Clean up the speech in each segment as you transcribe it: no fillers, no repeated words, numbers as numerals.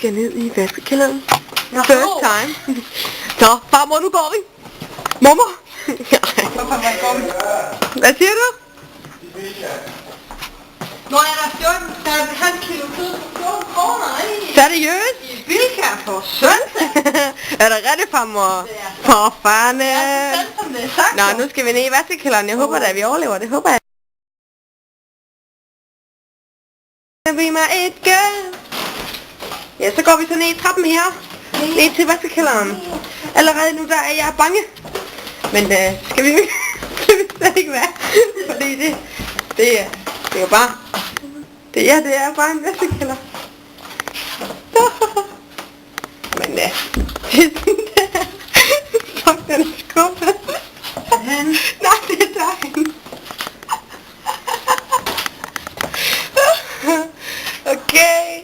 skal ned i vaskekælderen. First time. Nå, farmor, nu går vi. Mormor. Hvad siger du? Nå, jeg har 14,5 kilo kød for 14 kroner i. Seriøst? I Bilka på søndag. Er det rigtigt, farmor? For fanden. Ja, det er som det er sagt. Nå, nu skal vi ned i vaskekælderen. Jeg håber da, at vi overlever. Det håber jeg. Vi med et gød. Ja, så går vi så ned i trappen her. Ned til vaskekælderen. Allerede nu der er jeg bange. Men skal vi slet ikke være. Fordi det er jo bare. Det er bare en vaskekælder. Men det er sådan der. Fuck, den er skuffet. Nej, det er dig. Okay.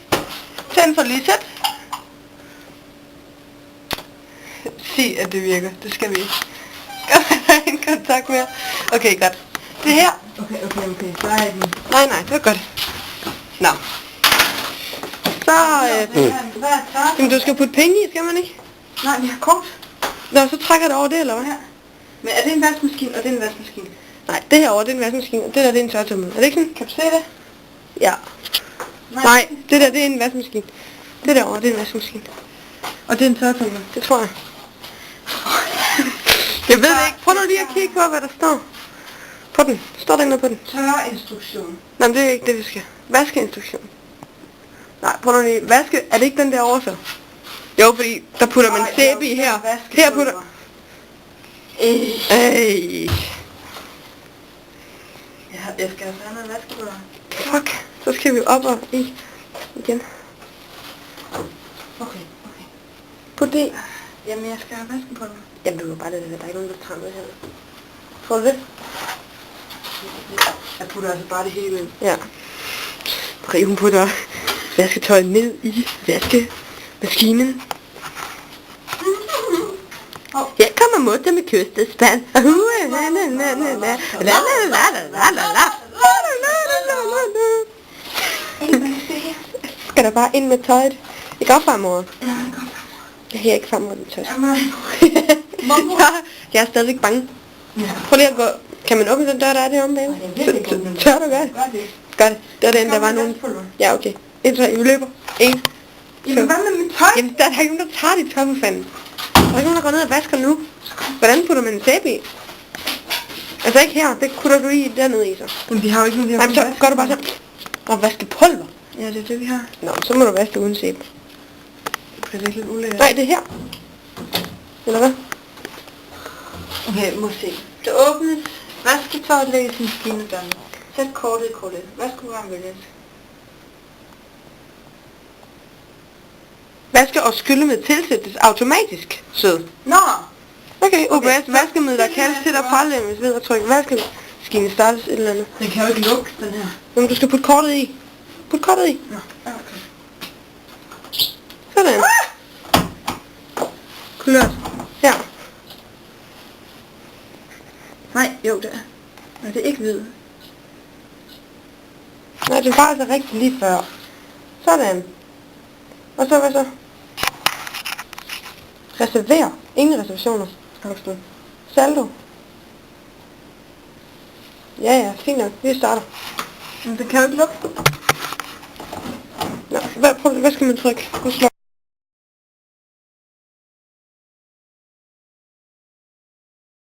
Tænd for lyset. Sig, at det virker. Det skal vi ikke. Skal vi have en kontakt mere? Okay, godt. Det her. Okay. Så er den. Nej, det var godt. Nå. Så, jamen, du skal putte penge i, skal man ikke? Nej, vi har kort. Nå, så trækker det over det, eller hvad? Ja. Men er det en vaskemaskine, og det er en vaskemaskine? Nej, det her over, det er en vaskemaskine, og det der, det er en tørretummel. Er det ikke sådan? Kan du se det? Ja. Nej, det der, det er en vaskemaskine. Det derovre, det er en vaskemaskine. Og det er en tørretumbler. Det tror jeg. Jeg ved det ikke. Prøv nu lige at kigge på, hvad der står. På den. Står der noget på den? Tørreinstruktion. Nej, men det er ikke det, vi skal. Vaskeinstruktion. Nej, prøv nu lige. Vaske. Er det ikke den der over så? Jo, fordi der putter man sæbe i her. Her putter... Ej. Jeg skal have noget vaskepulver. Fuck. Så skal vi op og i igen. Okay. Put det. Jamen, jeg skal have vaskepulver. Jamen, du kan bare det der. Der er ikke nogen, der tager noget her. Tror du det? Jeg putter altså bare det hele ind. Ja. Marie, hun putter vasketøj ned i vaskemaskinen. Her kommer mutter med kystespand. Skal der bare ind med tøjet? Ikke op, farmor? Ja, det går. Jeg har ikke farmor med tøjet. Mamma. Jeg er stadigvæk bange. Ja. Prøv lige at gå. Kan man åbne den dør, der er deromme bagved? Tør du gøre det? Gør det. Det var den, der var nogen. Ja, okay. 1, 3, vi løber. 1. Jamen, hvad med mit tøj? Jamen, der er ikke nogen, der tager dit tøj på fanden. Der er ikke nogen, der går ned og vasker nu. Hvordan putter man en sæbe i? Altså ikke her, det putter du i dernede i så. Men vi har jo ikke noget, vi har. Nej, så gør du bare sådan. Og vaske pulver. Ja, det er det, vi har. Nå, så må du vaske det uden sæbe. Det er lidt ulækkert. Nej, det er her. Eller hvad? Okay, må se. Det åbnes. Vasketøjet lægges i maskinen. Sæt kortet i kortet. Vaskeprogram vælges. Vaske og skylle med tilsættes automatisk, sød. Nå! Okay, OBS vaskemidler kaldes til at pålemmes ved at trykke vaskemaskinen startes et eller andet. Den kan jo ikke lukke, den her. Jamen, du skal putte kortet i. Put kortet i. Nå, ja, okay. Sådan. Kulørt. Ja. Nej, jo det er. Nej, det er ikke hvid. Nej, det var altså rigtig lige før. Sådan. Og så hvad så? Reserver. Ingen reservationer. Saldo. Ja, fint nok. Vi starter. Men det kan jo ikke lukke. Nå, hvad skal man trykke? Nu slår